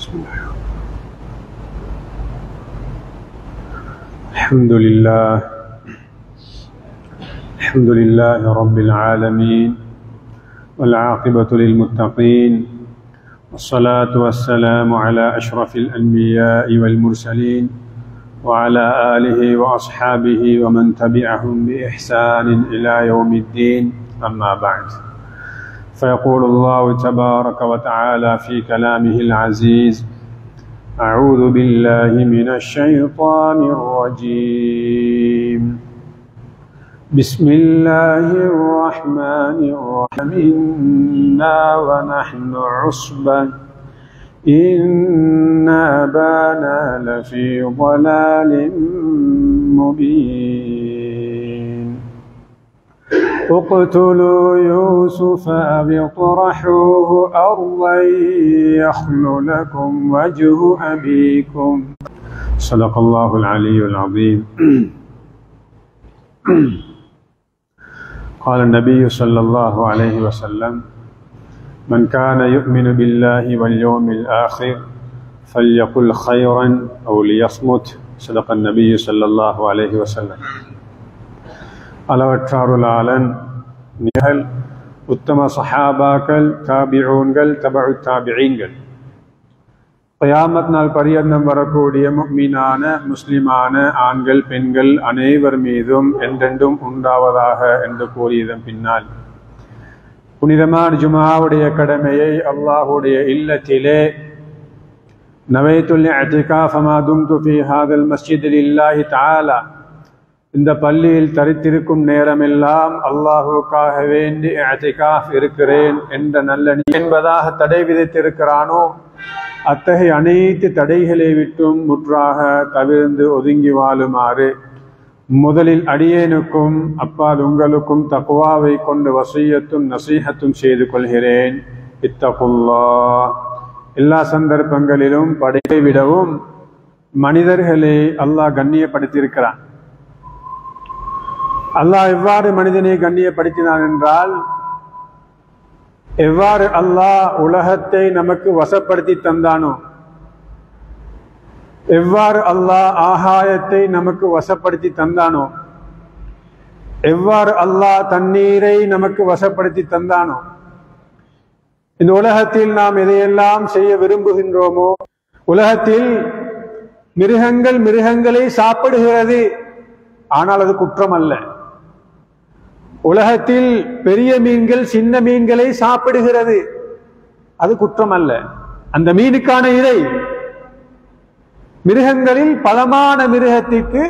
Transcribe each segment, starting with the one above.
بسم الله. الحمد لله رب العالمين والعاقبة للمتقين والصلاة والسلام على أشرف الأنبياء والمرسلين وعلى آله وأصحابه ومن تبعهم بإحسان إلى يوم الدين. أما بعد، فيقول الله تبارك وتعالى في كلامه العزيز: أعوذ بالله من الشيطان الرجيم. بسم الله الرحمن الرحيم. إنا ونحن عصبة إن أبانا لفي ضلال مبين. اقتلوا يوسف أو اطرحوه أرضا يخل لكم وجه أبيكم. صدق الله العلي العظيم. قال النبي صلى الله عليه وسلم: من كان يؤمن بالله واليوم الآخر فليقل خيرا أو ليصمت. صدق النبي صلى الله عليه وسلم. அளவற்றாருளாளன் நிகழ் உத்தம சஹாபாக்கள், தாபிஊன்கள், தபஉ தாபிஈன்கள், கியாமத் நாள் பரியந்தம் வரக்கூடிய முஃமினான முஸ்லிமான ஆண்கள் பெண்கள் அனைவர் மீதும் என்றென்றும் உண்டாவதாக என்று கூறியதன் பின்னால், புனிதமான ஜும்ஆவுடைய கடமையை அல்லாஹ்வுடைய இல்லத்திலே நவைத்துல் இஅ்திகாஃப மா தும்து ஃபீ ஹாதல் மஸ்ஜித் லில்லாஹி தஆலா, இந்த பள்ளியில் தரித்திருக்கும் நேரமெல்லாம் அல்லாஹுக்காக வேண்டி இஅ்திகாஃப் இருக்கிறேன் என்ற நல்ல என்பதாக தடை விதித்திருக்கிறானோ, அத்தகைய அனைத்து தடைகளை விட்டும் முற்றாக தவிர்ந்து ஒதுங்கி வாழுமாறு முதலில் அடியேனுக்கும் அப்பால் உங்களுக்கும் தக்வாவை கொண்டு வசியத்தும் நசீஹத்தும் செய்து கொள்கிறேன். இத்தகுல்லாஹ். எல்லா சந்தர்ப்பங்களிலும் படைப்பை விடவும் மனிதர்களை அல்லாஹ் கண்ணியப்படுத்தியிருக்கிறான். அல்லாஹ் எவ்வாறு மனிதனை கண்ணியப்படுத்தினான் என்றால், எவ்வாறு அல்லாஹ் உலகத்தை நமக்கு வசப்படுத்தி தந்தானோ, எவ்வாறு அல்லாஹ் ஆகாயத்தை நமக்கு வசப்படுத்தி தந்தானோ, எவ்வாறு அல்லாஹ் தண்ணீரை நமக்கு வசப்படுத்தி தந்தானோ, இந்த உலகத்தில் நாம் எதையெல்லாம் செய்ய விரும்புகின்றோமோ, உலகத்தில் மிருகங்களை சாப்பிடுகிறது, ஆனால் அது குற்றம் அல்ல. உலகத்தில் பெரிய மீன்கள் சின்ன மீன்களை சாப்பிடுகிறது, அது குற்றம் அல்ல. அந்த மீனுக்கான இறை மிருகங்களில் பலமான மிருகத்திற்கு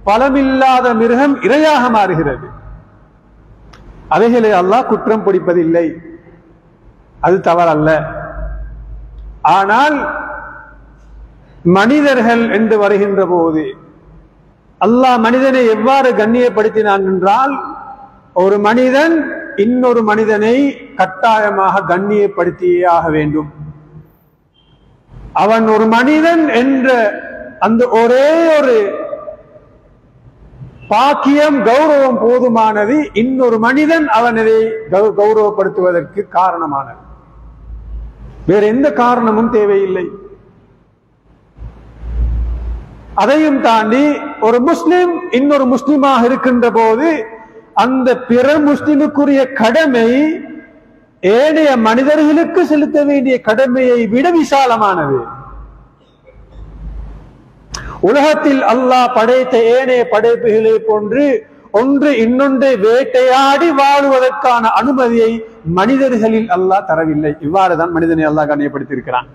பலமில்லாத மிருகம் இரையாக மாறுகிறது. அவைகளை அல்லாஹ் குற்றம் பிடிப்பதில்லை, அது தவறல்ல. ஆனால் மனிதர்கள் என்று வருகின்ற போது அல்லாஹ் மனிதனை எவ்வாறு கண்ணியப்படுத்தினான் என்றால், ஒரு மனிதன் இன்னொரு மனிதனை கட்டாயமாக கண்ணியப்படுத்தியே ஆக வேண்டும். அவன் ஒரு மனிதன் என்ற அந்த ஒரே ஒரு பாக்கியம், கௌரவம் போதுமானது. இன்னொரு மனிதன் அவனை கௌரவப்படுத்துவதற்கு காரணமானது, வேற எந்த காரணமும் தேவையில்லை. அதையும் தாண்டி ஒரு முஸ்லிம் இன்னொரு முஸ்லிமாக இருக்கின்ற போது அந்த பிற முஸ்லிமுக்குரிய கடமை ஏனைய மனிதர்களுக்கு செலுத்த வேண்டிய கடமையை விட விசாலமானது. உலகத்தில் அல்லாஹ் படைத்த ஏனைய படைப்புகளை போன்று ஒன்று இன்னொன்றை வேட்டையாடி வாழுவதற்கான அனுமதியை மனிதர்களில் அல்லாஹ் தரவில்லை. இவ்வாறுதான் மனிதனை அல்லாஹ் கண்ணியப்படுத்தியிருக்கிறான்.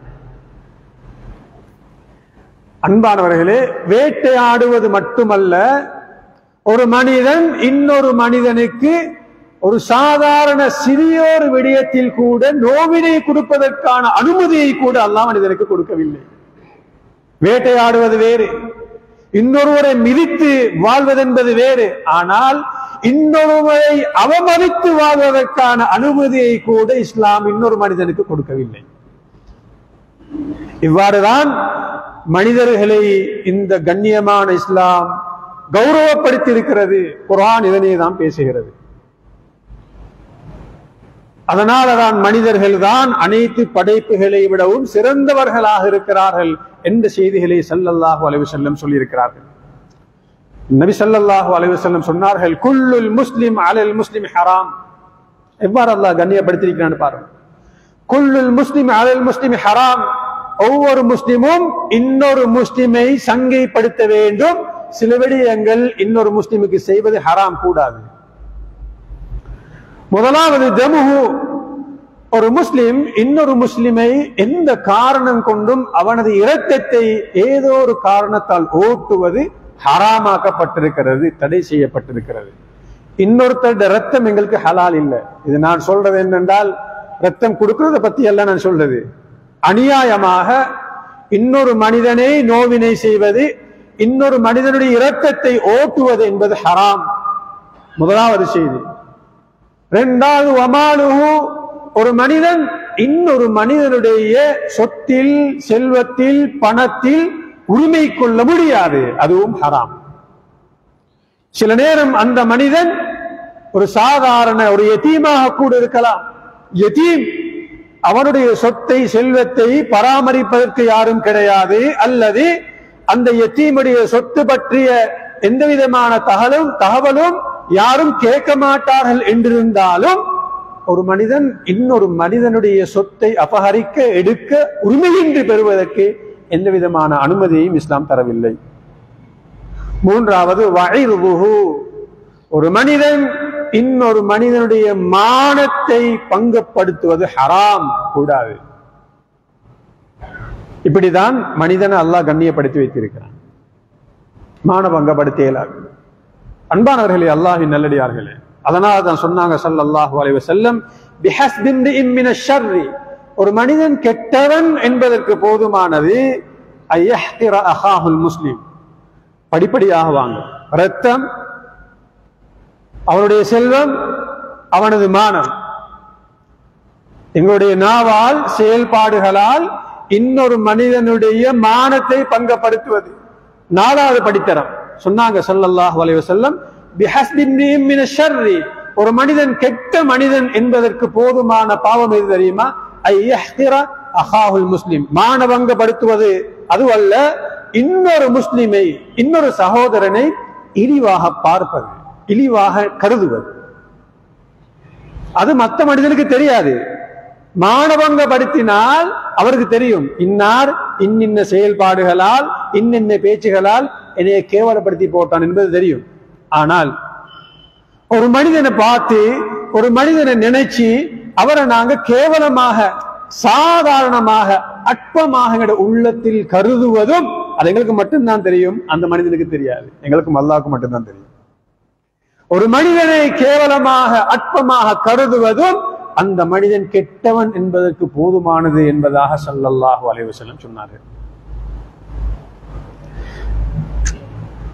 அன்பானவர்களே, வேட்டையாடுவது மட்டுமல்ல, ஒரு மனிதன் இன்னொரு மனிதனுக்கு ஒரு சாதாரண சிறியோர் விடயத்தில் கூட நோவினை கொடுப்பதற்கான அனுமதியை கூட அல்லாஹ் மனிதனுக்கு கொடுக்கவில்லை. வேட்டையாடுவது வேறு, இன்னொருவரை மிதித்து வாழ்வதென்பது வேறு. ஆனால் இன்னொருவரை அவமதித்து வாழ்வதற்கான அனுமதியை கூட இஸ்லாம் இன்னொரு மனிதனுக்கு கொடுக்கவில்லை. இவ்வாறுதான் மனிதர்களை இந்த கண்ணியமான இஸ்லாம் கௌரவப்படுத்தி இருக்கிறது. குர்ஆன் இதனை தான் பேசுகிறது. அதனாலதான் மனிதர்கள் தான் அனைத்து படைப்புகளை விடவும் சிறந்தவர்களாக இருக்கிறார்கள் என்ற செய்திகளை ஸல்லல்லாஹு அலைஹி வஸல்லம் சொல்லியிருக்கிறார்கள். நபி ஸல்லல்லாஹு அலைஹி வஸல்லம் சொன்னார்கள், குல்லுல் முஸ்லிம் அலல் முஸ்லிம் ஹராம். எவ்வாறு அல்லாஹ் கண்ணியப்படுத்தியிருக்கிறான்னு பாருங்க. குல்லுல் முஸ்லிம் அலல் முஸ்லிம் ஹராம். ஒவ்வொரு முஸ்லிமும் இன்னொரு முஸ்லிமை சங்கைப்படுத்த வேண்டும். சில விடயங்கள் இன்னொரு முஸ்லிமுக்கு செய்வது ஹராம், கூடாது. முதலாவது தமுஹு. ஒரு முஸ்லிம் இன்னொரு முஸ்லிமை எந்த காரணம் கொண்டும் அவனது இரத்தத்தை ஏதோ ஒரு காரணத்தால் ஓட்டுவது ஹராமாக்கப்பட்டிருக்கிறது, தடை செய்யப்பட்டிருக்கிறது. இன்னொருத்தருடைய ரத்தம் எங்களுக்கு ஹலால் இல்லை. இது நான் சொல்றது என்னென்றால் ரத்தம் கொடுக்கறத பத்தி எல்லாம் நான் சொல்றது. அநியாயமாக இன்னொரு மனிதனை நோவினை செய்வது, இன்னொரு மனிதனுடைய இரத்தத்தை ஓட்டுவது என்பது ஹராம். முதலாவது செய்தி. இரண்டாவது வமாலுஹு. ஒரு மனிதன் இன்னொரு மனிதனுடைய சொத்தில், செல்வத்தில், பணத்தில் உரிமை கொள்ள முடியாது, அதுவும் ஹராம். சில நேரம் அந்த மனிதன் ஒரு சாதாரண ஒரு யதீமாக கூட இருக்கலாம். யதீம், அவனுடைய சொத்தை, செல்வத்தை பராமரிப்பதற்கு யாரும் கிடையாது, அல்லது அந்த யதீமுடைய சொத்து பற்றிய எந்த விதமான தகவலும் யாரும் கேட்க மாட்டார்கள் என்றிருந்தாலும் ஒரு மனிதன் இன்னொரு மனிதனுடைய சொத்தை அபகரிக்க, எடுக்க, உரிமையின்றி பெறுவதற்கு எந்த விதமான அனுமதியையும் இஸ்லாம் தரவில்லை. மூன்றாவது வஇர்துஹு. ஒரு மனிதன் இன்னொரு மனிதனுடைய மானத்தை பங்கப்படுத்துவது ஹராம், கூடாது. இப்படிதான் மனிதனை அல்லாஹ் கண்ணியப்படுத்தி வைத்திருக்கிறான். மானபங்கப்படுத்த இயலாது. அன்பானவர்களே, அல்லாஹ்வின் நல்லடியார்களே, அதனால தான் சொன்னாங்க ஸல்லல்லாஹு அலைஹி வஸல்லம், பிஹஸ்பி இம்ரிஇன் மினஷ் ஷர்ரி. ஒரு மனிதன் கெட்டவன் என்பதற்கு போதுமானது ஐயஹ்கிர அஹாஹுல் முஸ்லிம். படிப்படியாக வாங்க. ரத்தம், அவனுடைய செல்வம், அவனது மானம். எங்களுடைய நாவால், செயல்பாடுகளால் இன்னொரு மனிதனுடைய மானத்தை பங்கப்படுத்துவது. நாலாவது படித்தரம் சொன்னாங்க ஸல்லல்லாஹு அலைஹி வஸல்லம், பிஹஸ்பி இம்ரிஇன் மினஷ் ஷர்ரி. ஒரு மனிதன் கெட்ட மனிதன் என்பதற்கு போதுமான பாவம் எது தெரியுமா? ஐயஹ்கிர அஹாஹுல் முஸ்லிம். மானபங்கப்படுத்துவது அதுவல்ல, இன்னொரு முஸ்லிமை, இன்னொரு சகோதரனை இழிவாக பார்ப்பது, இழிவாக கருதுவது. அது மற்ற மனிதனுக்கு தெரியாது. மானபங்கப்படுத்தினால் அவருக்கு தெரியும், இன்னார் இன்னின்ன செயல்பாடுகளால், இன்னின்ன பேச்சுகளால் என்னைய கேவலப்படுத்தி போட்டான் என்பது தெரியும். ஆனால் ஒரு மனிதனை பார்த்து, ஒரு மனிதனை நினைச்சு அவரை நாங்க கேவலமாக, சாதாரணமாக, அற்பமாக உள்ளத்தில் கருதுவதும் அது எங்களுக்கு மட்டும்தான் தெரியும், அந்த மனிதனுக்கு தெரியாது. எங்களுக்கும் அல்லாஹ்வுக்கு மட்டும்தான் தெரியும். ஒரு மனிதனை கேவலமாக, அற்பமாக கருதுவதும் அந்த மனிதன் கெட்டவன் என்பதற்கு போதுமானது என்பதாக ஸல்லல்லாஹு அலைஹி வஸல்லம் சொன்னார்கள்.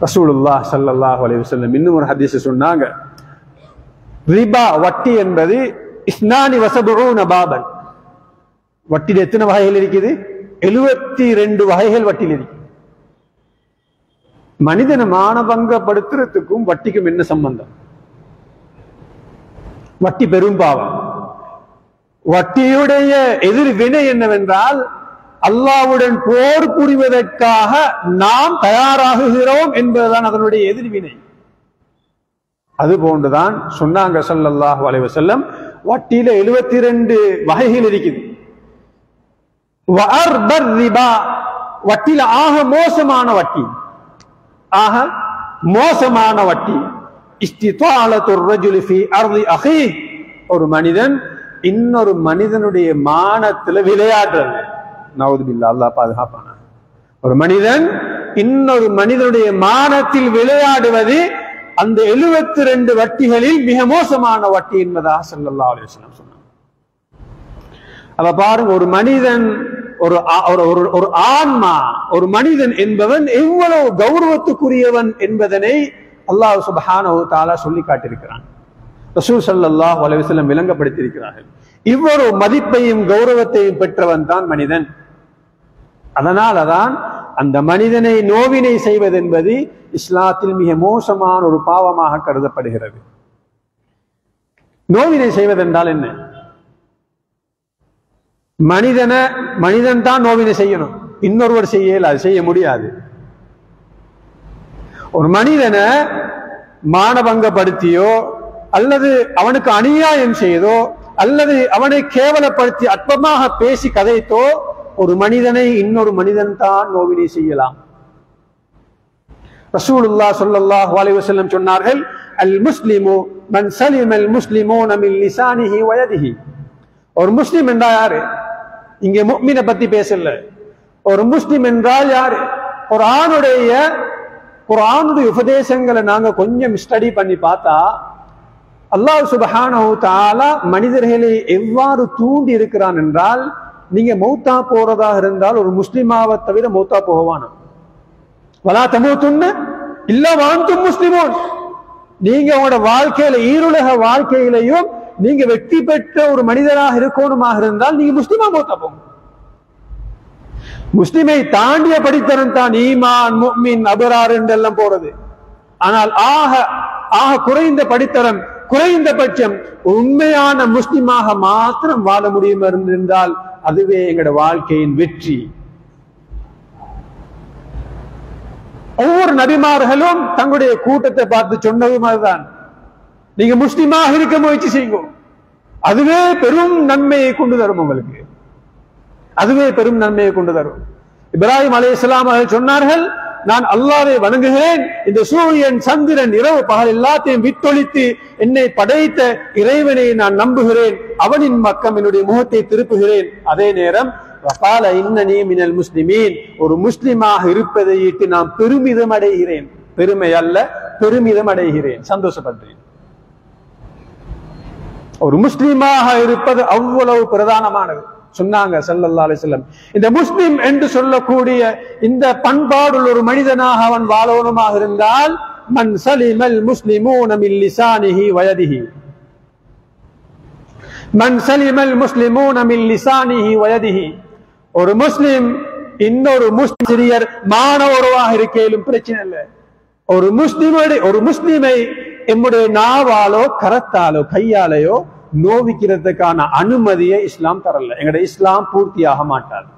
ரசூலுல்லாஹ் ஸல்லல்லாஹு அலைஹி வஸல்லம் இன்னும் ஒரு ஹதீஸ் சொன்னாங்க, ரிபா, வட்டி என்பது இஸ்னானி வஸபூன பாபன். வட்டியில் எத்தனை வகைகள் இருக்குது? 72 வகைகள் வட்டியில் இருக்கு. மனிதனை மானபங்கப்படுத்துறதுக்கும் வட்டிக்கும் என்ன சம்பந்தம்? வட்டி பெரும் பாவம். வட்டியுடைய எதிர்வினை என்னவென்றால், அல்லாஹ்வுடன் போர் புரிவதற்காக நாம் தயாராகுகிறோம் என்பதுதான் அதனுடைய எதிர்வினை. அது போன்றுதான் சொன்னாங்க ஸல்லல்லாஹு அலைஹி வஸல்லம், வட்டியில 72 வகைகள் இருக்குது. வஅர்பர் ரிபா, வட்டியில ஆக மோசமான வட்டி, ஆக மோசமான வட்டி இஸ்திதாலத்துர் ரஜுலி ஃபீ அர்தி அஹீஹ். ஒரு மனிதன் இன்னொரு மனிதனுடைய மானத்துல விளையாடுறது. நவுது பில்லாஹ், அல்லாஹ் பாதுகாப்பானா. ஒரு மனிதன் இன்னொரு மனிதனுடைய மானத்தில் விளையாடுவது அந்த 72 வட்டிகளில் மிக மோசமான வட்டி என்பதாக ஸல்லல்லாஹு அலைஹி வஸல்லம் சொன்னாங்க. அப்ப பாருங்க, ஒரு மனிதன், ஒரு ஆன்மா, ஒரு மனிதன் என்பவன் எவ்வளவு கௌரவத்துக்குரியவன் என்பதனை அல்லாஹ் சுப்ஹானஹு வ தஆலா சொல்லி காட்டியிருக்கிறான். ரசூல் ஸல்லல்லாஹு அலைஹி வஸல்லம் விளங்கப்படுத்தியிருக்கிறார்கள். இவ்வளவு மதிப்பையும் கௌரவத்தையும் பெற்றவன் தான் மனிதன். அதனாலதான் அந்த மனிதனை நோவினை செய்வது என்பது இஸ்லாத்தில் மிக மோசமான ஒரு பாவமாக கருதப்படுகிறது. நோவினை செய்வதென்றால் என்ன? மனிதன் தான் நோவினை செய்யணும், இன்னொருவர் செய்ய முடியாது. ஒரு மனிதனை மானபங்கப்படுத்தியோ அல்லது அவனுக்கு அநியாயம் செய்தோ அல்லது அவனை கேவலப்படுத்தி அற்பமாக பேசி கதைத்தோ ஒரு மனிதனை இன்னொரு மனிதன் தான் நோவினை செய்யலாம். ரசூலுல்லாஹ் ஸல்லல்லாஹு அலைஹி வஸல்லம் சொன்னார்கள், அல் முஸ்லிமு மன் சலிம அல் முஸ்லிமூன மின் லிசானிஹி வ யதிஹி. ஒரு முஸ்லிம் என்றால் யாரு? இங்கே முஃமினை பத்தி பேசல. ஒரு முஸ்லிம் என்றால் யாரு? குர்ஆனுடைய உபதேசங்களை நாங்க கொஞ்சம் ஸ்டடி பண்ணி பார்த்தா அல்லாஹ் சுப்ஹானஹு தஆலா மனிதர்களை எவ்வாறு தூண்டி இருக்கிறான் என்றால், நீங்க மௌத்தா போறதாக இருந்தால் ஒரு முஸ்லிமாவை தவிர மௌத்தா போவானா. வலா தமூதுன்ன இல்லா வ அன்தும் முஸ்லிமூன். நீங்க உங்களோட வாழ்க்கையில ஈருலக வாழ்க்கையிலையும் நீங்க வெற்றி பெற்ற ஒரு மனிதராக இருக்கணுமாக இருந்தால் நீங்க முஸ்லிமா மௌத்தா போங்க. முஸ்லிமை தாண்டிய படித்தரன் தான் ஈமான், முஃமின், அபரார் என்றெல்லாம் போறது. ஆனால் ஆக குறைந்த படித்தரம், குறைந்தபட்சம் உண்மையான முஸ்லிமாக மாத்திரம் வாழ முடியும் இருந்தால் அதுவே எங்களோட வாழ்க்கையின் வெற்றி. ஒவ்வொரு நபிமார்களும் தங்களுடைய கூட்டத்தை பார்த்து சொன்னதும் அதுதான், நீங்க முஸ்லிமாக இருக்க முயற்சி செய்யுங்க, அதுவே பெரும் நன்மையை கொண்டு தரும் உங்களுக்கு, அதுவே பெரும் நன்மையை கொண்டு தரும். இப்ராஹிம் அலைஹிஸ்ஸலாம் அவர்கள் சொன்னார்கள், நான் அல்லாஹ்வை வணங்குகிறேன், இந்த சூரியன் சந்திரன் இரவு பகல் எல்லாத்தையும் விட்டொழித்து என்னை படைத்த இறைவனை நான் நம்புகிறேன், அவனின் பக்கம் என்னுடைய முகத்தை திருப்புகிறேன். அதே நேரம் வகால இன்னனி மினல் முஸ்லிமீன், ஒரு முஸ்லிமாக இருப்பதை இட்டு நான் பெருமிதம் அடைகிறேன், பெருமை அல்ல பெருமிதம் அடைகிறேன், சந்தோஷப்படுறேன். ஒரு முஸ்லிமாக இருப்பது அவ்வளவு பிரதானமானது சொன்னாங்க ஸல்லல்லாஹு அலைஹி வஸல்லம். இந்த முஸ்லிம் என்று சொல்லக்கூடிய இந்த பண்பாடுள்ள ஒரு மனிதனாக அவன் வாழணுமாக இருந்தால், மன் சலிமல் முஸ்லிமூன மின் லிசானிஹி வ யதிஹி, மன் சலிமல் முஸ்லிமூன மின் லிசானிஹி வ யதிஹி. ஒரு முஸ்லிம் இன்னொரு முஸ்லிம் சிறியர் மாணவராக இருக்கையிலும் பிரச்சனை இல்லை. ஒரு முஸ்லிமை எம்முடைய நாவாலோ கரத்தாலோ கையாலேயோ நோவிக்கிறதுக்கான அனுமதியை இஸ்லாம் தரல. எங்களுடைய இஸ்லாம் பூர்த்தியாக மாட்டாது.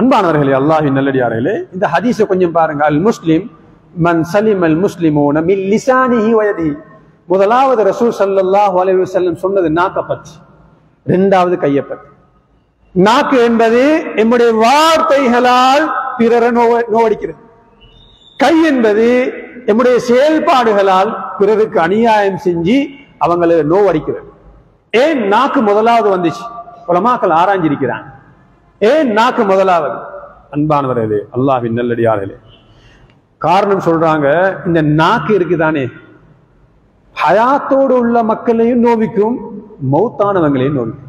அன்பானவர்களே, அல்லாஹ்வின் நல்லடியார்களே, இந்த ஹதீஸை கொஞ்சம் பாருங்க. அல் முஸ்லிம் மன் சலிமல் முஸ்லிமூன மின் லிசானிஹி வ யதிஹி. முதலாவது ரசூல் ஸல்லல்லாஹு அலைஹி வஸல்லம் சொன்னது நாக்கை பற்றி, இரண்டாவது கையை பற்றி. நாக்கு என்பது நம்முடைய வார்த்தைகளால் பிறரை நோவடிக்கிறது. கை என்பது நம்முடைய செயல்பாடுகளால் பிறருக்கு அநியாயம் செஞ்சு அவங்களை நோவடிக்கிறது. ஏன் நாக்கு முதலாவது வந்துச்சு? உலமாக்கள் ஆராய்ஞ்சிருக்கிறாங்க. ஏன் நாக்கு முதலாவது? அன்பானவர்களே, அல்லாஹ்வின் நல்லடியார்களே, காரணம் சொல்றாங்க, இந்த நாக்கு இருக்குதானே ஹயாத்தோடு உள்ள மக்களையும் நோவிக்கும், மௌத்தானவங்களையும் நோவிக்கும்.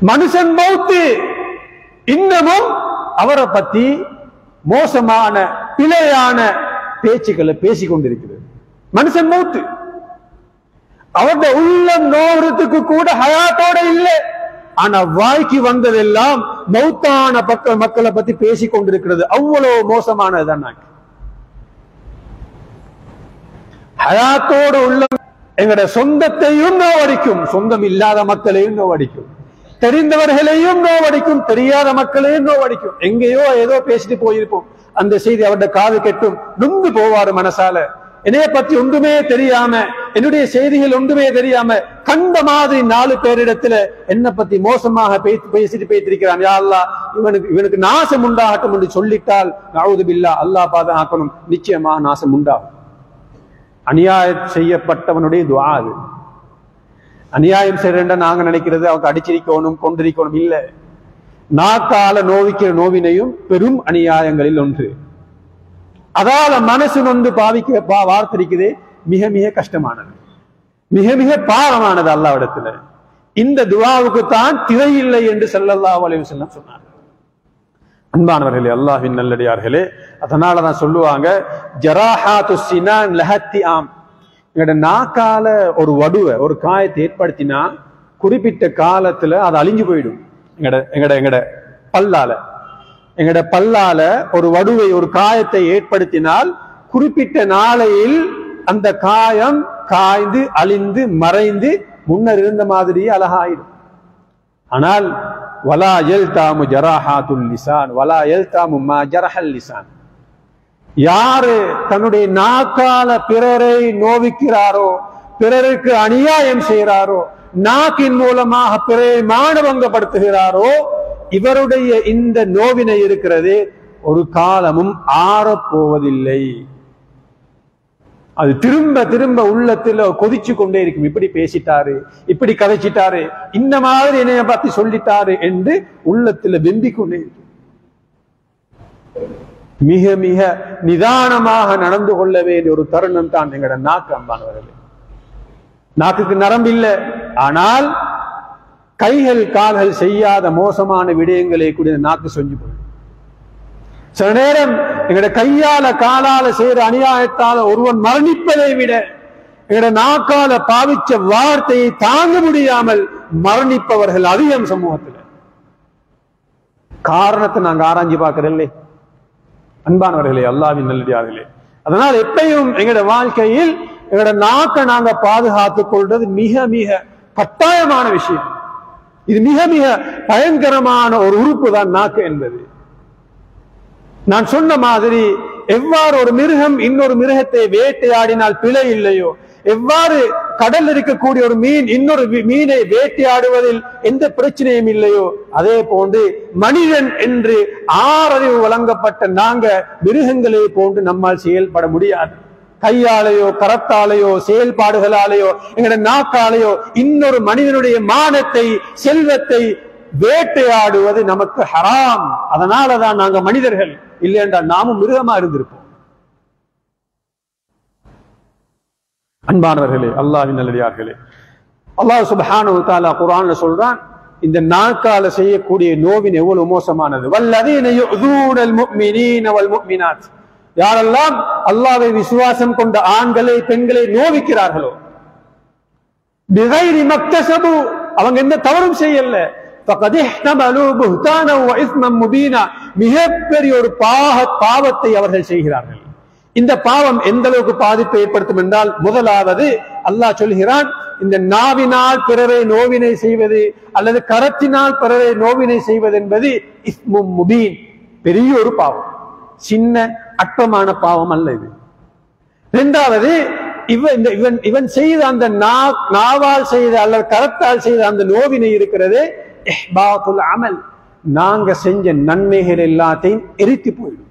மனுஷன் மௌத்து, இன்னமும் அவரை பத்தி மோசமான பிழையான பேச்சுக்களை பேசிக் கொண்டிருக்கிறது. மனுஷன் மௌத்து, அவருடைய உள்ளம் நோறதுக்கு கூட ஹயாத்தோட இல்லை. ஆனா வாய்க்கு வந்ததெல்லாம் மௌத்தான மக்களை பத்தி பேசிக் கொண்டிருக்கிறது. அவ்வளவு மோசமானதுதான் நாக்கு. ஹயாத்தோடு உள்ள எங்களுடைய சொந்தத்தையும் நோவடிக்கும், சொந்தம் இல்லாத மக்களையும் நோவடிக்கும், தெரிந்தவர்களையும் நோவடிக்கும், தெரியாத மக்களையும் நோவடிக்கும். எங்கேயோ ஏதோ பேசிட்டு போயிருப்போம், அந்த செய்தி அவருடைய காது கெட்டும், நுந்து போவாரு மனசால. என்னைய பத்தி ஒன்றுமே தெரியாம, என்னுடைய செய்திகள் ஒன்றுமே தெரியாம கண்ட மாதிரி 4 பேரிடத்துல என்ன பத்தி மோசமாக பேசிட்டு பேசிருக்கிறான். யா அல்லாஹ், இவனுக்கு நாசம் உண்டாகட்டும் என்று சொல்லிட்டால் நஊது பில்லாஹ், அல்லாஹ் பாதுகாக்கணும், நிச்சயமாக நாசம் உண்டாகும். அநியாயம் செய்யப்பட்டவனுடைய துஆ அது. அநியாயம் செய்யறேன் நாங்க நினைக்கிறது அவங்க அடிச்சிருக்கணும், கொண்டிருக்கணும் இல்ல. நாக்கால நோவிக்கிற நோவினையும் பெரும் அநியாயங்களில் ஒன்று. அதால மனசு நொந்து வார்த்திருக்குது, மிக மிக கஷ்டமானது, மிக மிக பாவமானது அல்லாஹ்விடத்துல. இந்த துஆவுக்கு தான் திரை இல்லை என்று ஸல்லல்லாஹு அலைஹி வஸல்லம் சொன்னார். அன்பானவர்களே, அல்லாஹ்வின் நல்லடியார்களே, அதனாலதான் சொல்லுவாங்க, ஜராஹாத்து சினான் லஹத்தி ஆம். எங்கட நாக்கால ஒரு வடுவை, ஒரு காயத்தை ஏற்படுத்தினா குறிப்பிட்ட காலத்துல அது அழிஞ்சு போயிடும். எங்கட பல்லால ஒரு வடுவை, ஒரு காயத்தை ஏற்படுத்தினால் குறிப்பிட்ட நாளையில் அந்த காயம் காய்ந்து அழிந்து மறைந்து முன்னர் இருந்த மாதிரியே அழகாயிடும். ஆனால் வலா யல்தாமு ஜராஹாத்துல் லிசான் வலா யல்தாமு மா ஜரஹல் லிசான். யாரு தன்னுடைய நாக்கால பிறரை நோவிக்கிறாரோ, பிறருக்கு அநியாயம் செய்கிறாரோ, நாக்கின் மூலமாக பிறரை மானபங்கப்படுத்துகிறாரோ, இவருடைய இந்த நோவினை இருக்கிறது ஒரு காலமும் ஆறப்போவதில்லை. அது திரும்ப திரும்ப உள்ளத்துல கொதிச்சு கொண்டே இருக்கும். இப்படி பேசிட்டாரு, இப்படி கதைச்சிட்டாரு, இந்த மாதிரி என்னைய பத்தி சொல்லிட்டாரு என்று உள்ளத்துல வெம்பிக் கொண்டே இருக்கும். மிக மிக நிதானமாக நடந்து கொள்ள வேண்டிய ஒரு தருணம் தான் எங்களோட நாக்கு. அன்பானவர்களே, நாக்குக்கு நரம்பு இல்லை, ஆனால் கைகள் கால்கள் செய்யாத மோசமான விடயங்களை கூட நாக்கு செஞ்சு போடும். சில நேரம் எங்களோட கையால காலால செய்யற அநியாயத்தால ஒருவன் மரணிப்பதை விட எங்களோட நாக்கால பாவிச்ச வார்த்தையை தாங்க முடியாமல் மரணிப்பவர்கள் அதிகம் சமூகத்தில். காரணத்தை நாங்க ஆராய்ச்சி பார்க்கிறதில்லை. அன்பானவர்களே, அல்லாஹ்வின் நல்லடியார்களே, அதனால் எப்பயும் எங்களோட வாழ்க்கையில் எங்களோட நாக்கை நாங்க பாதுகாத்துக் கொள்றது மிக மிக கட்டாயமான விஷயம். இது மிக மிக பயங்கரமான ஒரு உறுப்பு தான் நாக்கு என்பது. நான் சொன்ன மாதிரி எவ்வாறு ஒரு மிருகம் இன்னொரு மிருகத்தை வேட்டையாடினால் பிழை இல்லையோ, எவ்வாறு கடல் இருக்கக்கூடிய ஒரு மீன் இன்னொரு மீனை வேட்டையாடுவதில் எந்த பிரச்சனையும் இல்லையோ, அதே போன்று மனிதன் என்று ஆறறிவு வழங்கப்பட்ட நாங்க மிருகங்களை போன்று நம்மால் செயல்பட முடியாது. கையாலேயோ கரத்தாலேயோ செயல்பாடுகளாலேயோ எங்களோட நாக்காலேயோ இன்னொரு மனிதனுடைய மானத்தை செல்வத்தை வேட்டையாடுவது நமக்கு ஹராம். அதனாலதான் நாங்க மனிதர்கள், இல்லை என்றால் நாமும் மிருகமா இருந்திருப்போம். அன்பானவர்களே, அல்லாஹ்வின் நல்லடியார்களே, அல்லாஹ் சுப்ஹானஹு வ தஆலா குர்ஆன்ல சொல்றான், இந்த நாக்கால செய்யக்கூடிய நோவின் எவ்வளவு மோசமானது. வல்லதீன யுஸூனல் முஃமினீன வல் முஃமினாத், யாரெல்லாம் அல்லாஹ்வை விசுவாசம் கொண்ட ஆண்களை பெண்களை நோவிக்கிறார்களோ, பிகைரி மக்தஸபு, அவங்க எந்த தவறும் செய்யல, ஃபகத் இஹ்தமலு புஹ்தானா வ இஸ்மன் முபீனா, மிகப்பெரிய ஒரு பாவத்தை அவர்கள் செய்கிறார்கள். இந்த பாவம் எந்த அளவுக்கு பாதிப்பை ஏற்படுத்தும் என்றால், முதலாவது அல்லாஹ் சொல்கிறான், இந்த நாவினால் பிறரை நோவினை செய்வது அல்லது கரத்தினால் பிறரை நோவினை செய்வது என்பது இஸ்மும் முபீன், பெரிய ஒரு பாவம், சின்ன அற்பமான பாவம் அல்ல இது. இரண்டாவது, இவன் செய்த அந்த நாவால் செய்த அல்லது கரத்தால் செய்த அந்த நோவினை இருக்கிறது இஹ்பாத்துல் அமல், நாங்க செஞ்ச நன்மைகள் எல்லாத்தையும் எரித்து போயிடும்.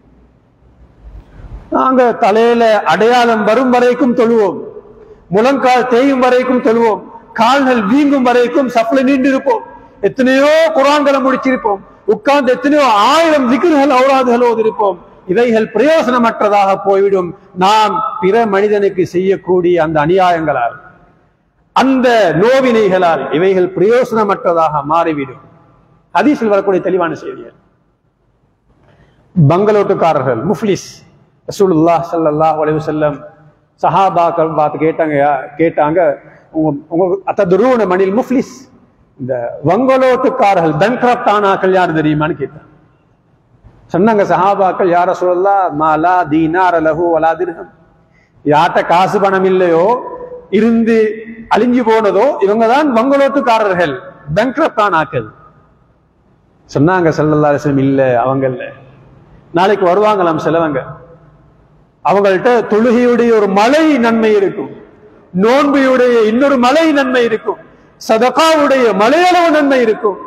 நாங்க தலையில அடையாளம் வரும் வரைக்கும் தொழுவோம், முழங்கால் தேயும் வரைக்கும் தொழுவோம், கால்கள் வீங்கும் வரைக்கும் சப்ளை நீண்டிருப்போம், எத்தனையோ குர்ஆன்களை முடிச்சிருப்போம், உட்கார்ந்து எத்தனையோ 1000 திக்ர்கள் ஔராதுகள் ஓதிருப்போம். இவைகள் பிரயோசனமற்றதாக போய்விடும். நாம் பிற மனிதனுக்கு செய்யக்கூடிய அந்த அநியாயங்களால், அந்த நோவினைகளால் இவைகள் பிரயோசனமற்றதாக மாறிவிடும். ஹதீஸில் வரக்கூடிய தெளிவான செய்திகள். பங்களோட்டுக்காரர்கள் முஃப்லிஸ், ரசூலுல்லாஹ் ஸல்லல்லாஹு அலைஹி வஸல்லம் சஹாபாக்கள் பார்த்து கேட்டாங்க, உங்க அத்ததுரூன மனில் முஃப்லிஸ், இந்த வங்களோட்டுக்காரர்கள் பேங்க்ரப்ட் ஆனாக்கள் யார் தெரியுமான்னு கேட்டாங்க. சொன்னாங்க சஹாபாக்கள், யா ரசூலல்லாஹ் மாலா தீனார லஹு வலா திர்ஹம், யார்ட்ட காசு பணம் இல்லையோ, இருந்து அழிஞ்சு போனதோ, இவங்க தான் வங்களோட்டுக்காரர்கள், பேங்க்ரப்ட் ஆனாக்கள். சொன்னாங்க ஸல்லல்லாஹு அலைஹி வஸல்லம், இல்ல அவங்க இல்ல, நாளைக்கு வருவாங்களாம் சிலவங்க, அவங்கள்ட்ட தொழுகையுடைய ஒரு மலை நன்மை இருக்கும், நோன்புடைய இன்னொரு மலை நன்மை இருக்கும், சதகாவுடைய மலையளவு நன்மை இருக்கும்,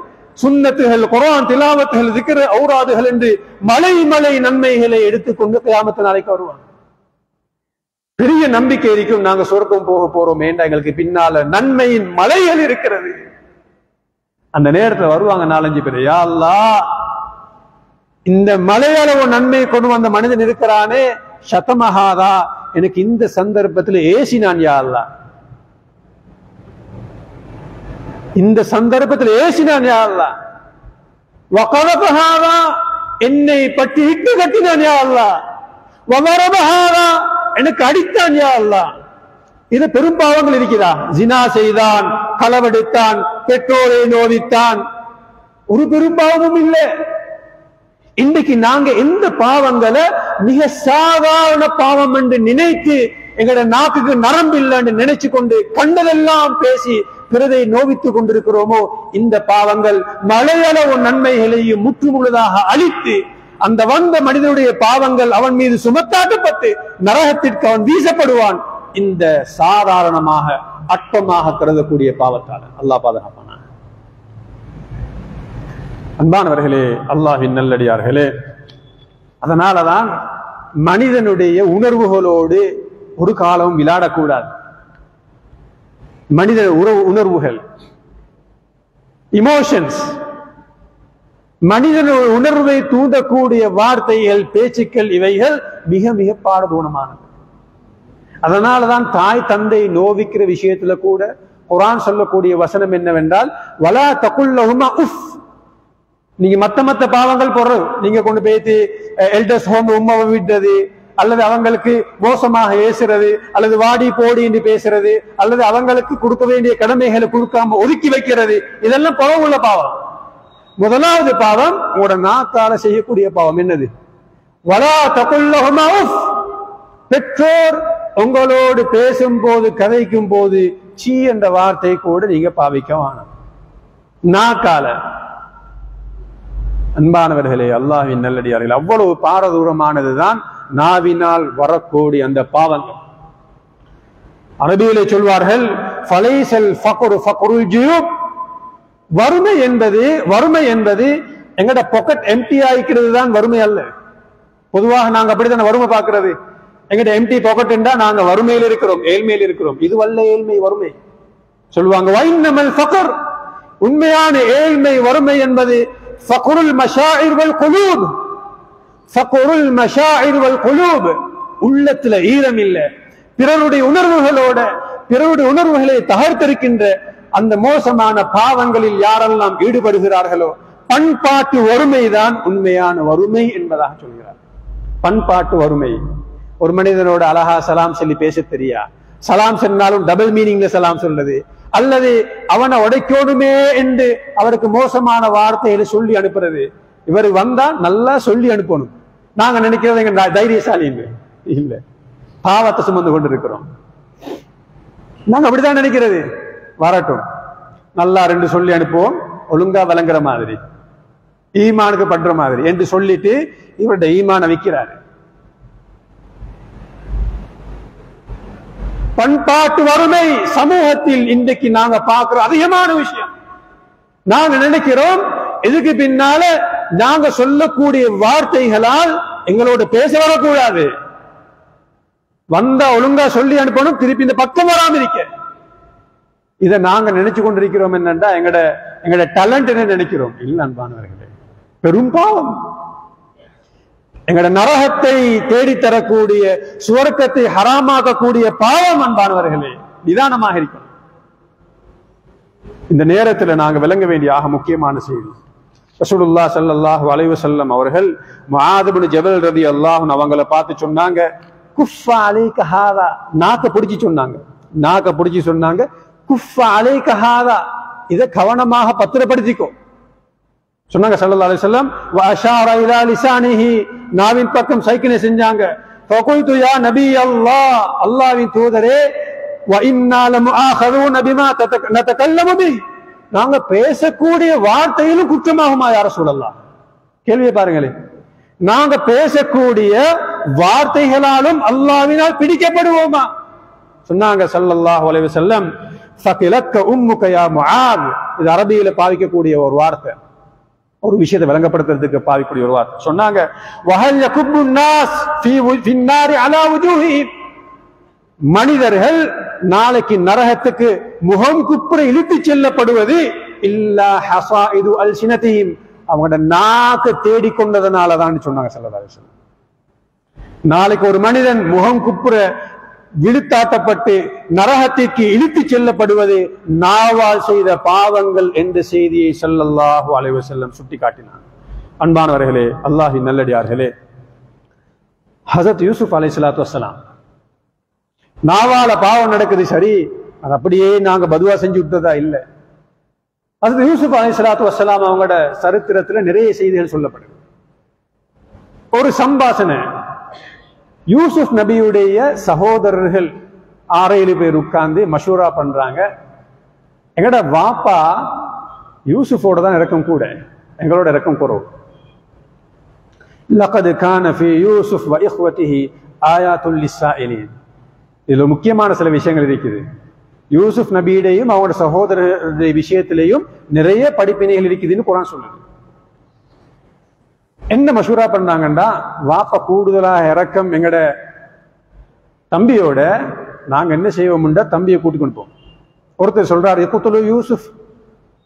சுன்னத்துகள் குர்ஆன் திலாவத்துகள் திக்ர் ஔராதுகள் என்று மலை நன்மைகளை எடுத்துக்கொண்டு கியாமத் நாளைக்கு வருவாங்க. பெரிய நம்பிக்கை இருக்கும், நாங்க சொர்க்கம் போக போறோம் ஏண்டா எங்களுக்கு பின்னால நன்மையின் மலைகள் இருக்கிறது. அந்த நேரத்தில் வருவாங்க 4-5 பேர், யா அல்லாஹ், இந்த மலையளவு நன்மை கொண்டு வந்த மனிதன் இருக்கிறானே, சதமஹாதா, எனக்கு இந்த சந்தர்ப்பத்தில் ஏசினான் யா அல்லாஹ், இந்த சந்தர்ப்பத்தில் ஏசினான் யா அல்லாஹ், வகரபஹாதா, என்னை பற்றி இட்டு கட்டினான் யா அல்லாஹ், வகரபஹாதா, எனக்கு அடித்தான் யா அல்லாஹ். இது பெரும் பாவங்கள் இருக்கிறா, ஜினா செய்தான், களவெடுத்தான், பெற்றோரை நோவித்தான், ஒரு பெரும் பாவமும் இல்லை. இன்றைக்கு நாங்க எந்த பாவங்களை மிக சாதாரண பாவம் என்று நினைத்து எங்களோட நாக்குக்கு நரம்பு இல்லைன்னு நினைச்சு கொண்டு கண்டதெல்லாம் பேசி பிறரை நோவித்துக் கொண்டிருக்கிறோமோ இந்த பாவங்கள் மலையளவு நன்மைகளையும் முற்றுமுழுதாக அழித்து அந்த வந்த மனிதனுடைய பாவங்கள் அவன் மீது சுமத்தாட்டப்பட்டு நரகத்திற்கு அவன் வீசப்படுவான். இந்த சாதாரணமாக அற்பமாக கருதக்கூடிய பாவத்தால் அல்லாஹ் பாதுகாப்பான. அன்பானவர்களே, அல்லாஹ்வின் நல்லடியார்களே, அதனாலதான் மனிதனுடைய உணர்வுகளோடு ஒரு காலம் விளையாடக்கூடாது. மனித உணர்வுகள், இமோஷன்ஸ், மனிதனுடைய உணர்வை தூண்டக்கூடிய வார்த்தைகள், பேச்சுக்கள், இவைகள் மிக மிக பாரதூரமானது. அதனாலதான் தாய் தந்தை நோவிக்கிற விஷயத்துல கூட குர்ஆன் சொல்லக்கூடிய வசனம் என்னவென்றால், வலா தகுல்லஹுமா உஃப். நீங்க மத்த பாவங்கள் போடுறது, நீங்க கொண்டு போயிட்டு எல்டர்ஸ் ஹோம் உம்மாவை விடுறது, அல்லது அவங்களுக்கு மோசமாக ஏசுறது, அல்லது வாடி போடி என்று பேசுறது, அல்லது அவங்களுக்கு கொடுக்க வேண்டிய கடமைகளை கொடுக்காம ஒதுக்கி வைக்கிறது, இதெல்லாம் புறவுள்ள பாவம். முதலாவது பாவம் உங்களோட நாக்கால செய்யக்கூடிய பாவம் என்னது? வலா தகுல்லஹுமா உஃப். பெற்றோர் உங்களோடு பேசும் போது, கதைக்கும் போது சீ என்ற வார்த்தை கூட நீங்க பாவிக்க வேணாம் நாக்கால. அன்பானவர்களே, அல்லாஹ்வின் நல்லடியார்கள், அவ்வளவு பாரதூரமானதுதான் நாவினால் வரக்கூடிய அந்த பாவங்கள். அரபியிலே சொல்வார்கள், ஃபலைஸல் ஃபக்ரு ஃபக்ருல் ஜுயூப். வறுமை என்பது எங்கட பாக்கெட் எம்டி ஆயிக்கிறது தான் வறுமை அல்ல. பொதுவாக நாங்க அப்படித்தான வறுமை பார்க்கிறது. எங்கட எம்டி பாக்கெட் என்றா நாங்க வறுமையில் இருக்கிறோம், ஏழ்மையில் இருக்கிறோம். இது வல்ல ஏழ்மை வறுமை சொல்லுவாங்க. வைன்னமல் ஃபக்ர், உண்மையான ஏழ்மை வறுமை என்பது ஃபக்ருல் மஷாயிர் வல் குலூப். ஃபக்ருல் மஷாயிர் வல் குலூப், உள்ளத்துல ஈரம் இல்ல, பிறருடைய உணர்வுகளை தகர்த்திருக்கின்ற அந்த மோசமான பாவங்களில் யாரெல்லாம் ஈடுபடுகிறார்களோ பண்பாட்டு வறுமைதான் உண்மையான வறுமை என்பதாக சொல்கிறார். பண்பாட்டு வறுமை. ஒரு மனிதனோட அழகா சலாம் சொல்லி பேச தெரியா, சலாம் சொன்னாலும் டபுள் மீனிங்ல சலாம் சொல்றது, அல்லது அவனை உடைக்கோடுமே என்று அவருக்கு மோசமான வார்த்தைகளை சொல்லி அனுப்புறது. இவர் வந்தா நல்லா சொல்லி அனுப்பணும். நாங்க நினைக்கிறது எங்க தைரியசாலி இல்ல, பாவத்தை சுமந்து கொண்டிருக்கிறோம். நாங்க அப்படிதான் நினைக்கிறது. வரட்டும், நல்லா ரெண்டு சொல்லி அனுப்புவோம், ஒழுங்கா விளங்குற மாதிரி, ஈமானுக்கு பண்ற மாதிரி என்று சொல்லிட்டு இவருடைய ஈமான விற்கிறாரு. பண்பாட்டு வறுமை சமூகத்தில் இன்றைக்கு நாங்க பார்க்கிற அதிகமான விஷயம். நாங்க நினைக்கிறோம் இதுக்கு பின்னால நாங்க சொல்லக்கூடிய வார்த்தைகளால் எங்களோட பேச வரக்கூடாது, வந்தா ஒழுங்கா சொல்லி அனுப்பணும், திருப்பி இந்த பக்கம் வராம இருக்க. இதை நாங்க நினைச்சு கொண்டிருக்கிறோம். என்னன்னா எங்கட டேலண்ட் என்ன நினைக்கிறோம். இல்ல அன்பானவர்களே, பெரும் பாவம். எங்கட நரகத்தை தேடித்தரக்கூடிய, சுவர்க்கத்தை ஹராமாக்கக்கூடிய பாவம் அன்பானவர்களே. நிதானமாக இருக்கணும். இந்த நேரத்தில் நாங்க விளங்க வேண்டிய ஆக முக்கியமான செய்தி, ரசூலுல்லாஹ் ஸல்லல்லாஹு அலைஹி வஸல்லம் அவர்கள் முஆத் இப்னு ஜபல் ரலியல்லாஹு அன்ஹு அவங்களை பார்த்து சொன்னாங்க, குஃப அலைக ஹாதா. நாக்க பிடிச்சி சொன்னாங்க, குஃப அலைக ஹாதா, இதை கவனமாக பத்திரப்படுத்திக்கோ சொன்னாங்க ஸல்லல்லாஹு அலைஹி வஸல்லம். வ அஷார இலா லிசானிஹி, நாவின் பக்கம் சைக்கினை செஞ்சாங்க. ஃபகுல்து யா நபி அல்லாஹ், அல்லாஹ்வின் தூதரே, வ இன்னா லமுஆஹதுன பிமா நதகல்லமு பிஹி, நாங்க பேசக்கூடிய வார்த்தையிலும் குற்றமாகுமா யா ரசூலல்லாஹ்? கேள்வியை பாருங்களேன். நாங்க பேசக்கூடிய வார்த்தைகளாலும் அல்லாஹ்வினால் பிடிக்கப்படுவோமா? சொன்னாங்க ஸல்லல்லாஹு அலைஹி வஸல்லம், ஃபகிலக்க உம்முக யா முஆத். இது அரபியில பாவிக்கக்கூடிய ஒரு வார்த்தை, ஒரு விஷயத்தை விளங்கப்படுத்துறதுக்கு பாவிக்கக்கூடிய ஒரு வார்த்தை. சொன்னாங்க, வஹல் யகுபு நாஸ் ஃபீ நாரி அலா வுஜூஹிஹிம், மனிதர்கள் நாளைக்கு நரகத்துக்கு முகம் குப்புற இழுத்து செல்லப்படுவது இல்லா ஹஸாயிது அல்சினதிஹிம், அவங்களோட நாக்கு தேடிக்கொண்டதனாலதான் சொன்னாங்க ஸல்லல்லாஹு அலைஹி வஸல்லம். நாளைக்கு ஒரு மனிதன் முகம் குப்புற விழுத்தாட்டப்பட்டு நரகத்திற்கு இழுத்து செல்லப்படுவது நாவால் செய்த பாவங்கள் என்ற செய்தியை ஸல்லல்லாஹு அலைஹி வஸல்லம் சுட்டி காட்டினார். அன்பானவர்களே, அல்லாஹ்வின் நல்லடியார்களே, ஹஸரத் யூசுப் அலைஹிஸ்ஸலாத்து வஸ்ஸலாம் நாவால பாவம் நடக்குது, சரி, அது அப்படியே நாங்க பதுவா செஞ்சு விட்டதா இல்ல. ஹஸரத் யூசுப் அலைஹிஸ்ஸலாத்து வஸ்ஸலாம் அவங்களோட சரித்திரத்துல நிறைய செய்திகள் சொல்லப்படுது. ஒரு சம்பாஷணை, யூசுப் நபியுடைய சகோதரர்கள் 6-7 பேர் உட்கார்ந்து மஷூரா பண்றாங்க. எங்கட வாப்பா யூசுஃபோட தான் இறக்கம் கூட, எங்களோட இறக்கம் குறவு. லகத் கான ஃபீ யூசுஃப் வ இஹ்வதிஹி ஆயாத்துல் லிஸ்ஸாயிலின். இதுல முக்கியமான சில விஷயங்கள் இருக்குது. யூசுப் நபியுடையும் அவங்களோட சகோதரருடைய விஷயத்திலையும் நிறைய படிப்பினைகள் இருக்குதுன்னு குர்ஆன் சொல்லுது. என்ன மஷூரா பண்ணாங்கன்னா, வாப்பா கூடுதலா இறக்கம் எங்கட தம்பியோட, நாங்க என்ன செய்வோம்டா தம்பியை கூட்டி கொண்டு போவோம். ஒருத்தர் சொல்றாரு, குத்துலு யூசுப்,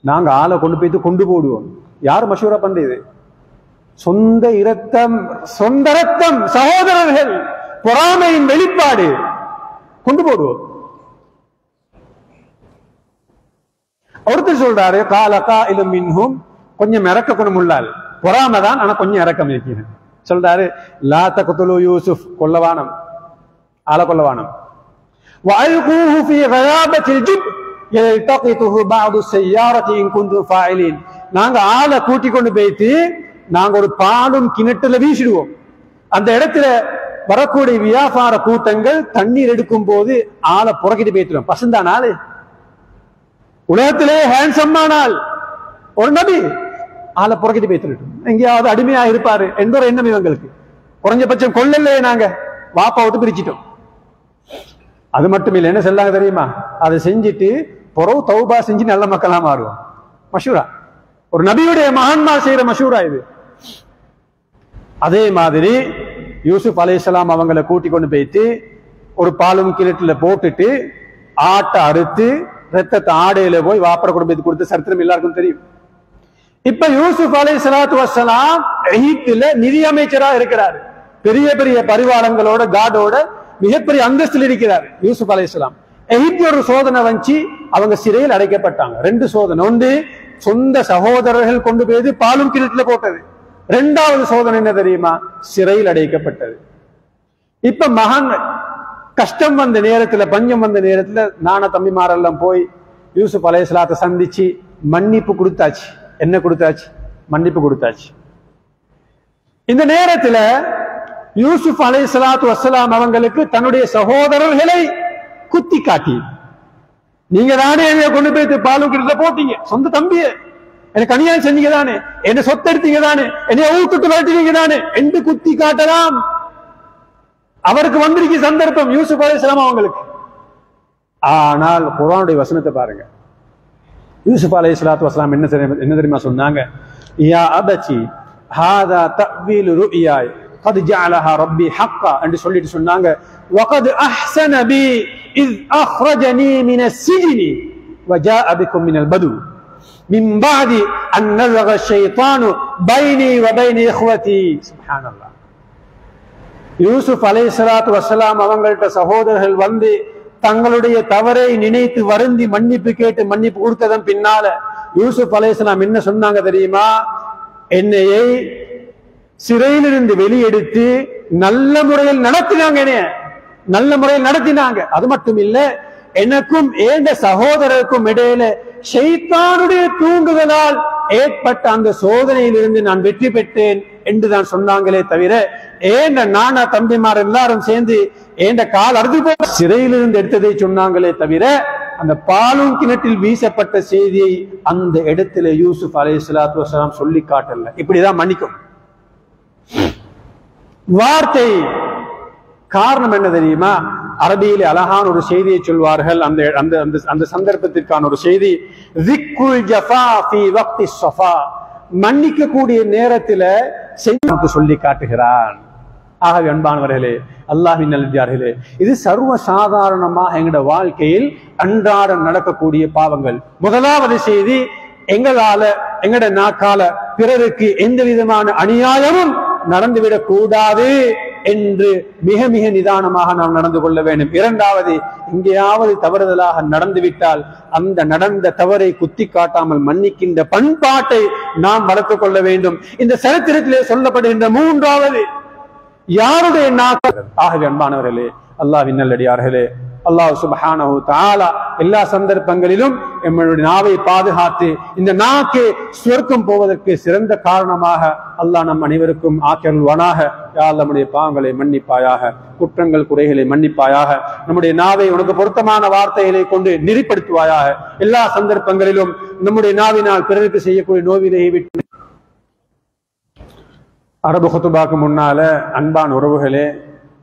நாங்க ஆளை கொண்டு போயிட்டு கொண்டு போடுவோம். யார் மஷூரா பண்றது? சொந்த இரத்தம் சகோதரர்கள், பொறாமையின் வெளிப்பாடு, கொண்டு போடுவோம். ஒருத்தர் சொல்றாரு, காலகா இது மின்ஹும், கொஞ்சம் இறக்க குணமுள்ளால், பொறாமை தான் ஆனா கொஞ்சம் இறக்கம் இருக்கிறது. சொல்றாரு, லா தக்துலு யூசுப், கொல்லவானம், ஆள கொல்லவானம். وَأَلْقُوهُ فِي غَيَابَةِ الْجُبِّ يَلْتَقِطُهُ بَعْضُ السَّيَّارَةِ إِن كُنتُمْ فَاعِلِينَ. நாங்க ஆளை கூட்டி கொண்டு போயிட்டு நாங்க ஒரு பாலும் கிணற்றுல வீசிடுவோம். அந்த இடத்துல வரக்கூடிய வியாபார கூட்டங்கள் தண்ணீர் எடுக்கும் போது ஆளை புறக்கிட்டு போயிட்டுரும். பசந்தான் ஆளு, உலகத்திலே ஹேண்ட்ஸம்மானால் ஒரு நபி, ஆளை புறக்கிட்டு போயிட்டு எங்கேயாவது அடிமையா இருப்பாரு என்ற ஒரு எண்ணம் இவங்களுக்கு. குறைஞ்சபட்சம் கொள்ளலையே, நாங்க வாப்பா விட்டு பிரிச்சிட்டோம். அது மட்டும் இல்லை, என்ன சொல்லாங்க தெரியுமா? அதை செஞ்சுட்டு பொறவு தௌபா செஞ்சு நல்ல மக்களா மாறுவோம். மஷூரா, ஒரு நபியுடைய மகான்மார் செய்யற மஷூரா இது. அதே மாதிரி யூசுப் அலைஹிஸ்ஸலாம் அவங்களை கூட்டி கொண்டு போயிட்டு ஒரு பாலும் கிணற்றுல போட்டுட்டு ஆட்டை அறுத்து ரத்தத்தை ஆடையில போய் வாப்பர குடும்பத்துக்கு கொடுத்த சரித்திரம் எல்லாருக்கும் தெரியும். இப்ப யூசுப் அலைஹிஸ்ஸலாத்து வஸ்ஸலாம் எகிப்துல நிதி அமைச்சரா இருக்கிறாரு. பெரிய பெரிய பரிவாரங்களோட காடோட மிகப்பெரிய அந்தஸ்தில் இருக்கிறார் யூசுப் அலைஹிஸ்ஸலாம். எகிப்து ஒரு சோதனை வச்சு அவங்க சிறையில் அடைக்கப்பட்டாங்க. 2 சோதனை. ஒன்று, சொந்த சகோதரர்கள் கொண்டு போய் பாலும் கிணற்றுல போட்டது. 2வது சோதனை என்ன தெரியுமா? சிறையில் அடைக்கப்பட்டது. இப்ப மகன் கஷ்டம் வந்த நேரத்துல, பஞ்சம் வந்த நேரத்துல நான தம்பிமாரெல்லாம் போய் யூசுப் அலைஹிஸ்ஸலாத்தை சந்திச்சு மன்னிப்பு கொடுத்தாச்சு. என்ன கொடுத்தாச்சு? மன்னிப்பு கொடுத்தாச்சு. இந்த நேரத்துல யூசுப் அலைஹிஸ்ஸலாத்து வஸ்ஸலாம் அவங்களுக்கு தன்னுடைய சகோதரர்களை குத்தி காட்டி, நீங்க தானே என்னைய கொண்டு போய் பாலும் கிணற்றுல போட்டீங்க, சொந்த தம்பிய எனக்கு அநியாயம் செஞ்சீங்க தானே, என்ன சொத்து எடுத்தீங்க தானே, என்னைய ஊத்துட்டு விரட்டினீங்க தானே என்று குத்தி காட்டலாம். அவருக்கு வந்திருக்கு சந்தர்ப்பம் யூசுப் அலைஹிஸ்ஸலாம் அவங்களுக்கு. ஆனால் குர்ஆனுடைய வசனத்தை பாருங்க. யூசுப் அலைஹிஸ்ஸலாத்து வஸ்ஸலாம் என்ன தெரியுமா சொன்னாங்க? யா அபதி ஹாதா தஅவீலு ருயாய் قد جعلها ربي حقا என்று சொல்லிட்டு சொன்னாங்க, وقد احسن بي اذ اخرجني من السجن وجاء بكم من البدو من بعد ان نزغ الشيطان بيني وبين اخوتي. سبحان الله. யூசுப் அலைஹிஸ்ஸலாத்து வஸ்ஸலாம் அவங்கள்ட்ட சகோதரர்கள் வந்து தங்களுடைய தவறை நினைத்து வருந்தி மன்னிப்பு கேட்டு மன்னிப்பு கொடுத்ததன் பின்னால யூசுப் அலைஹிஸ்ஸலாம் என்ன சொன்னாங்க தெரியுமா? என்னையை சிறையிலிருந்து வெளியெடுத்து நல்ல முறையில் நடத்தினாங்க. நல்ல முறையில் நடத்தினாங்க. அது மட்டும் இல்ல, எனக்கும் ஏண்ட சகோதரருக்கும் இடையில ஷைத்தானுடைய தூண்டுதலால் ஏற்பட்ட அந்த சோதனையிலிருந்து நான் வெற்றி பெற்றேன் என்றுதான் சொன்னாங்களே தவிர, ஏண்ட நானா தம்பிமார் எல்லாரும் சேர்ந்து ஏண்ட கால் அறுத்து போய் சிறையிலிருந்து எடுத்ததை சொன்னாங்களே தவிர, அந்த பாலும் கிணற்றில் வீசப்பட்ட செய்தியை அந்த இடத்துல யூசுப் அலைஹிஸ்ஸலாத்து வஸ்ஸலாம் சொல்லி காட்டல. இப்படிதான் மன்னிக்கும் வார்த்தை. காரணம் என்ன தெரியுமா? அரபியிலே அழகான ஒரு செய்தியை சொல்வார்கள். அந்த சந்தர்ப்பத்திற்கான ஒரு செய்தி, ذِكْرُ الْجَفَا فِي وَقْتِ الصَّفَا, மன்னிக்க கூடிய நேரத்துல செய்தி சொல்லி காட்டுகிறான். ஆகவே அன்பானவர்களே, அல்லாஹ்வின் நல்லடியார்களே, இது சர்வ சாதாரணமாக எங்களோட வாழ்க்கையில் அன்றாட நடக்கக்கூடிய பாவங்கள். முதலாவது செய்தி, எங்களால எங்கட நாக்கால பிறருக்கு எந்த விதமான அநியாயமும் நடந்துவிடக் கூடாது என்று மிக மிக நிதானமாக நாம் நடந்து கொள்ள வேண்டும். இரண்டாவது, எங்கேயாவது தவறுதலாக நடந்துவிட்டால் அந்த நடந்த தவறை குத்தி காட்டாமல் மன்னிக்கின்ற பண்பாட்டை நாம் வளர்த்துக் கொள்ள வேண்டும். இந்த சரித்திரத்திலே சொல்லப்படுகின்ற மூன்றாவது யாருடைய நாக்கு. ஆகவே அன்பானவர்களே, அல்லாஹ்வின் நல்லடியார்களே, அல்லாஹ் சுப்ஹானஹு தஆலா எல்லா சந்தர்ப்பங்களிலும் நம்மளுடைய நாவை பாதுகாத்து இந்த நாக்கு சொர்க்கம் போவதற்கு சிறந்த காரணமாக அல்லாஹ் நம் அனைவருக்கும் ஆக்கியருள்வானாக. யா அல்லாஹ் நம்முடைய பாவங்களை மன்னிப்பாயாக, குற்றங்கள் குறைகளை மன்னிப்பாயாக, நம்முடைய நாவை உனக்கு பொருத்தமான வார்த்தைகளை கொண்டு நெறிப்படுத்துவாயாக. எல்லா சந்தர்ப்பங்களிலும் நம்முடைய நாவினால் பிறருக்கு செய்யக்கூடிய நோவினையை விட்டு. அரபு குத்துபாக்கு முன்னால அன்பான உறவுகளே,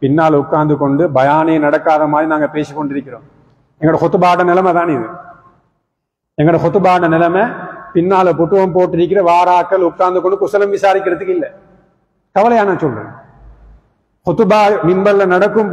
பின்னால் உட்கார்ந்து கொண்டு பயானே நடக்காத மாதிரி நாங்க பேசிக் கொண்டிருக்கிறோம். எங்களோட குத்துபாட நிலைமை தான் இது. எங்களோட குத்துபாட நிலைமை பின்னால புட்டுவம் போட்டிருக்கிற வாராக்கள் உட்கார்ந்து கொண்டு குசலம் விசாரிக்கிறதுக்கு இல்லை. கவலையான சொல்றேன். குத்துபா மிம்பர்ல நடக்கும்